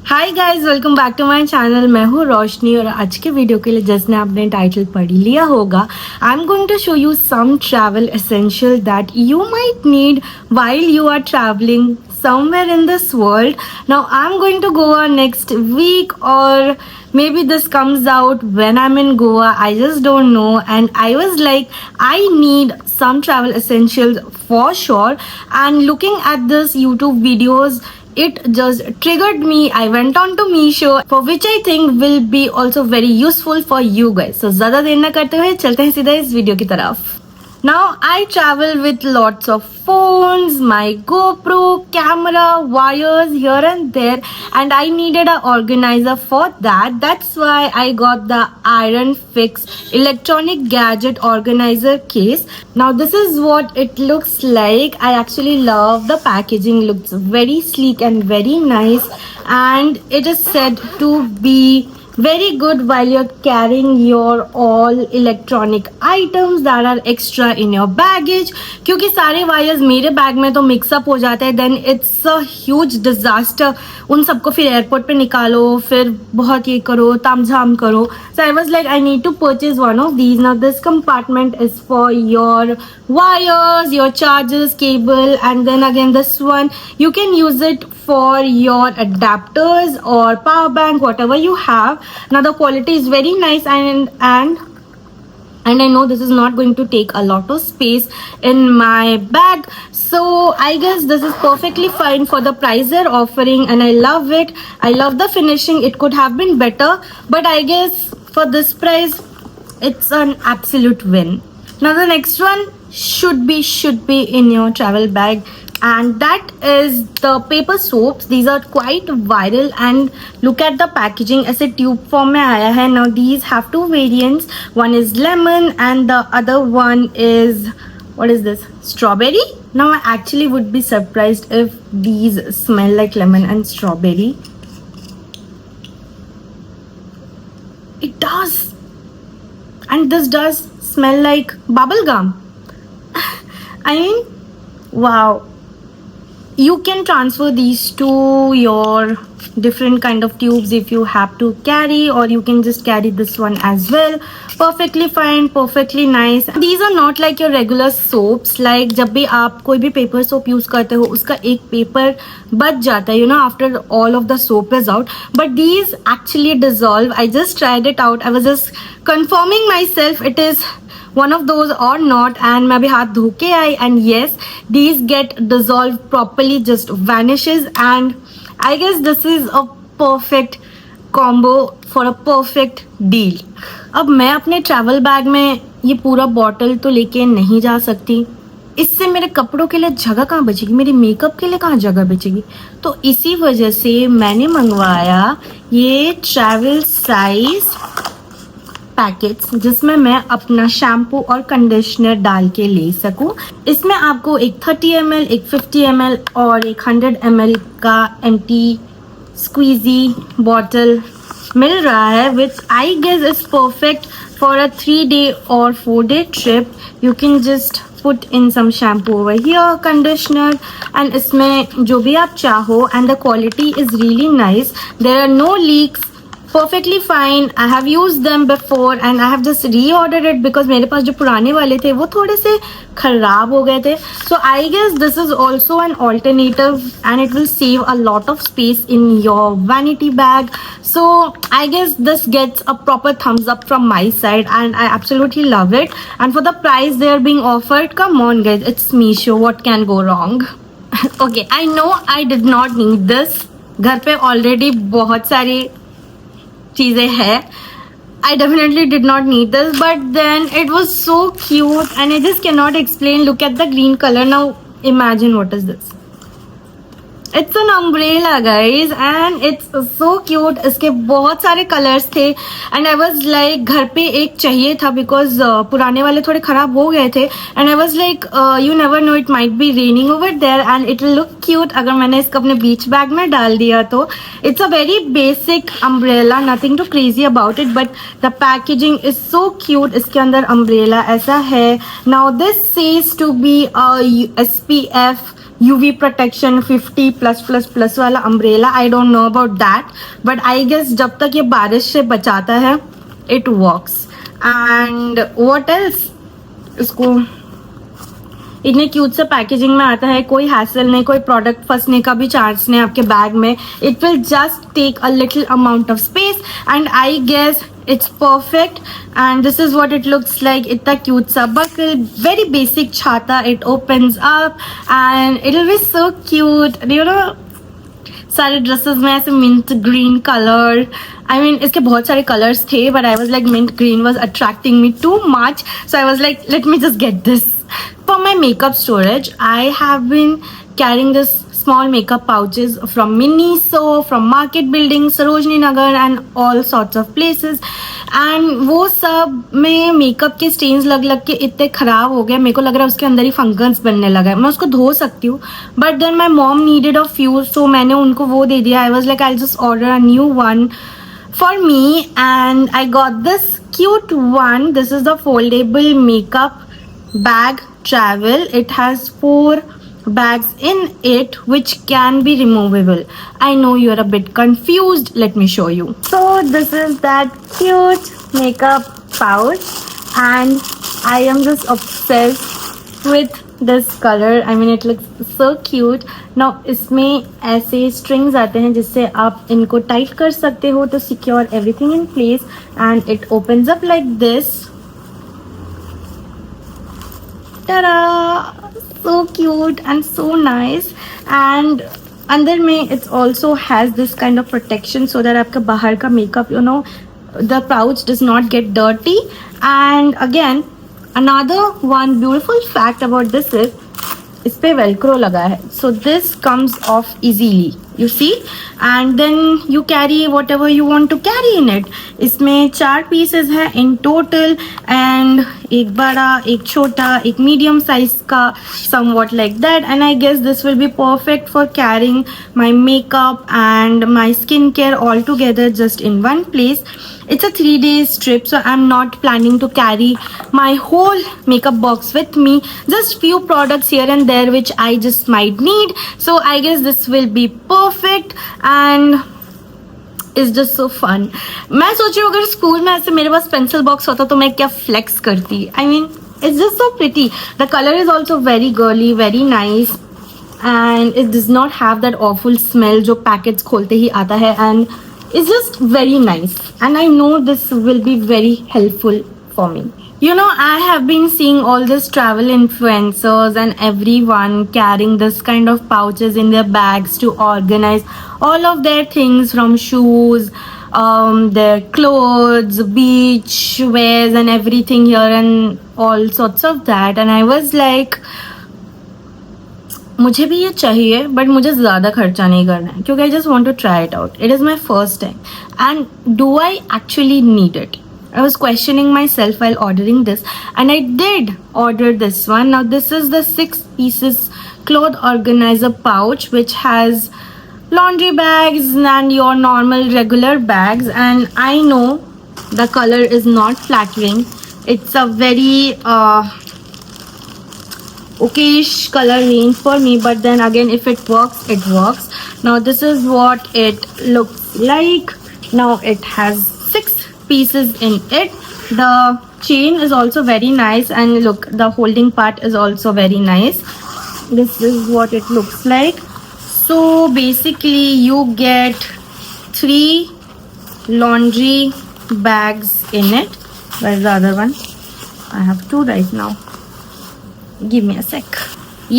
Hi guys, welcome back to my channel. मैं हूँ रोशनी और आज के वीडियो के लिए जिसने आपने टाइटल पढ़ लिया होगा, I am going to show you some travel essential that you might need while you are traveling somewhere in this world. Now I'm going to Goa next week, or maybe this comes out when I'm in Goa. I just don't know. And I was like, I need some travel essentials for sure. And looking at this YouTube videos, it just triggered me. I went on to Meesho, for which I think will be also very useful for you guys. So ज़्यादा देर ना करते हुए चलते हैं सीधा इस video की तरफ. Now I travel with lots of phones, my GoPro, camera, wires here and there, and I needed an organizer for that. That's why I got the Iron Fix electronic gadget organizer case. Now this is what it looks like. I actually love the packaging. Looks very sleek and very nice, and it is said to be very good while you're carrying your all electronic items that are extra in your baggage. क्योंकि सारे wires मेरे bag में तो mix up हो जाते हैं, then it's a huge disaster. उन सबको फिर एयरपोर्ट पे निकालो, फिर बहुत ये करो, तामझाम करो. So I was like, I need to purchase one of these. Now this compartment is for your wires, your chargers, cable, and then again this one you can use it for your adapters or power bank, whatever you have. Now the quality is very nice, and I know this is not going to take a lot of space in my bag. So I guess this is perfectly fine for the price they're offering, and I love it. I love the finishing. It could have been better, but I guess for this price it's an absolute win. Now the next one should be in your travel bag, and that is the paper soaps. These are quite viral, and look at the packaging. ऐसे tube form में आया है. Now these have two variants. One is lemon and the other one is, what is this, strawberry. Now I actually would be surprised if these smell like lemon and strawberry. It does, and this does smell like bubble gum. I mean, wow. You can transfer these to your different kind of tubes if you have to carry, or you can just carry this one as well. Perfectly fine, perfectly nice. These are not like your regular soaps. Like जब भी आप कोई भी paper soap use करते हो, उसका एक paper बच जाता है, you know, after all of the soap is out. But these actually dissolve. I just tried it out. I was just confirming myself it is one of those or not, and मैं अभी हाथ धो के आई, and yes, these get dissolved properly, just vanishes, and I guess this is a perfect combo for a perfect deal. अब मैं अपने travel bag में ये पूरा बॉटल तो लेके नहीं जा सकती. इससे मेरे कपड़ों के लिए जगह कहाँ बचेगी, मेरे मेकअप के लिए कहाँ जगह बचेगी. तो इसी वजह से मैंने मंगवाया ये ट्रैवल साइज पैकेट्स, जिसमें मैं अपना शैम्पू और कंडीशनर डाल के ले सकूं. इसमें आपको एक 30 ml, एक 50 ml और एक 100 ml का एंटी स्क्वीजी बॉटल मिल रहा है, which I guess is perfect for a 3-day or 4-day trip. You can just put in some shampoo over here, conditioner, and इसमें जो भी आप चाहो, and the quality is really nice. There are no leaks. Perfectly fine. I have used them before and I have just reordered it because मेरे पास जो पुराने वाले थे वो थोड़े से खराब हो गए थे. So I guess this is also an alternative, and it will save a lot of space in your vanity bag. So I guess this gets a proper thumbs up from my side, and I absolutely love it. And for the price they are being offered, come on guys, it's Meesho. What can go wrong? Okay, I know I did not need this. घर पे already बहुत सारी चीज़ें हैं. I definitely did not need this, but then it was so cute and I just cannot explain. Look at the green color. Now imagine what is this. It's an umbrella guys, and it's so cute. इसके बहुत सारे colours थे, and I was like घर पे एक चाहिए था because पुराने वाले थोड़े खराब हो गए थे, and I was like you never know, it might be raining over there and it will look cute अगर मैंने इसको अपने बीच बैग में डाल दिया तो. It's a very basic umbrella, nothing too crazy about it, but the packaging is so cute. इसके अंदर umbrella ऐसा है. Now this says to be a SPF UV protection 50 plus plus plus वाला umbrella. I don't know about that, but I guess जब तक ये बारिश से बचाता है it works. And what else, इसको इतने क्यूट से पैकेजिंग में आता है, कोई हैसल नहीं, कोई प्रोडक्ट फंसने का भी चांस नहीं आपके बैग में. It will just take a little amount of space and I guess it's perfect. And this is what it looks like. Itta cute sa buckle, very basic chhata. It opens up and it'll be so cute, you know. सारे dresses में ऐसे mint green colour, I mean इसके बहुत सारे colours थे but I was like mint green was attracting me too much, so I was like let me just get this. For my makeup storage I have been carrying this small makeup pouches from Miniso, from Market Building, Sarojini Nagar and all sorts of places. And वो सब में makeup के stains लग लग के इतने ख़राब हो गए, मेरे को लग रहा है उसके अंदर ही फंगस बनने लगा है. मैं उसको धो सकती हूँ but then my mom needed a few, so मैंने उनको वो दे दिया. I was like I just order a new one for me and I got this cute one. This is the foldable makeup bag travel. It has 4 bags in it which can be removable. I know you're a bit confused, let me show you. So this is that cute makeup pouch and I am just obsessed with this color. I mean it looks so cute. Now इसमें ऐसे strings आते हैं जिससे आप इनको tight कर सकते हो to secure everything in place and it opens up like this. Ta-da! So cute and so nice. And अंदर में it also has this kind of protection so that आपका बाहर का makeup, you know, the pouch does not get dirty. And again, another one beautiful fact about this is इस पे velcro लगा है, so this comes off easily, you see, and then you carry whatever you want to carry in it. इसमें 4 pieces है in total and एक बड़ा, एक छोटा, एक medium size का, somewhat like that. And I guess this will be perfect for carrying my makeup and my skincare all together just in one place. It's a 3-day trip, so I'm not planning to carry my whole makeup box with me. Just few products here and there which I just might need. So I guess this will be perfect and it's just so fun. मैं सोच रही हूँ अगर school में ऐसे मेरे पास pencil box होता तो मैं क्या फ्लेक्स करती. I mean it's just so pretty. The color is also very girly, very nice and it does not have that awful smell जो पैकेट्स खोलते ही आता है and it's just very nice and I know this will be very helpful for me. You know, I have been seeing all these travel influencers and everyone carrying this kind of pouches in their bags to organize all of their things from shoes, their clothes, beach wears and everything here and all sorts of that. And I was like, मुझे भी ये चाहिए but मुझे ज़्यादा खर्चा नहीं करना है क्योंकि I just want to try it out. It is my first time and do I actually need it? I was questioning myself while ordering this and I did order this one. Now this is the 6 pieces cloth organizer pouch which has laundry bags and your normal regular bags, and I know the color is not flattering. It's a very okayish color range for me, but then again if it works, it works. Now this is what it looks like. Now it has 6 pieces in it. The chain is also very nice and look, the holding part is also very nice. This is what it looks like. So basically you get 3 laundry bags in it. Where's the other one? I have 2 right now. Give me a sec.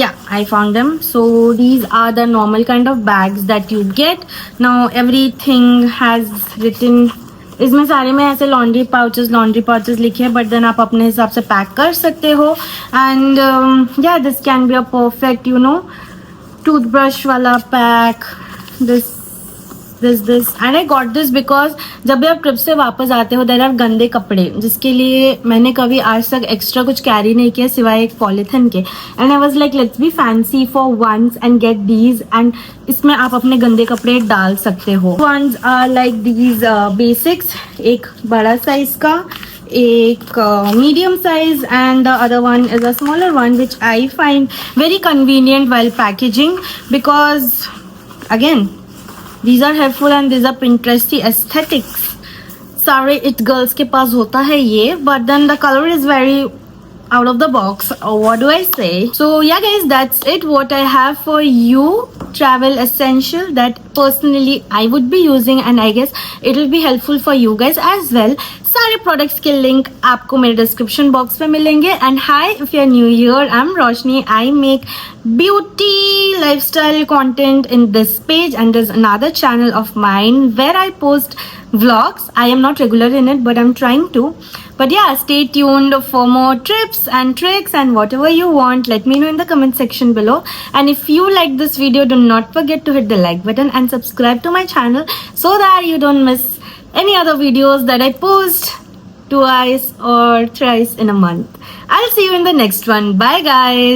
Yeah, I found them. So these are the normal kind of bags that you get. Now everything has written, इसमें सारे में ऐसे laundry pouches लिखे हैं, but then आप अपने हिसाब से पैक कर सकते हो. And yeah this can be a perfect, you know, toothbrush वाला pack. This and I got this because जब भी आप ट्रिप से वापस आते हो देर आर गंदे कपड़े जिसके लिए मैंने कभी आज तक एक्स्ट्रा कुछ कैरी नहीं किया सिवाय एक पॉलीथिन के. And I was like let's be fancy for once and get these, and इसमें आप अपने गंदे कपड़े डाल सकते हो. Once are like these basics, एक बड़ा साइज का, एक medium size and the other one is a smaller one, which I find very convenient while packaging, because again these are helpful and these are Pinteresty aesthetics. सारे it girls के पास होता है ये, but then the color is very out of the box. What do I say? So yeah guys, that's it what I have for you, travel essential that personally I would be using, and I guess it will be helpful for you guys as well. सारे products के link आपको मेरे description box में मिलेंगे. And hi, if you're new here, I'm Roshni. I make beauty lifestyle content in this page, and there's another channel of mine where I post vlogs. I am not regular in it, but I'm trying to. But yeah, stay tuned for more tips and tricks and whatever you want. Let me know in the comment section below. And if you like this video, do not forget to hit the like button and subscribe to my channel so that you don't miss any other videos that I post twice or thrice in a month. I'll see you in the next one. Bye guys.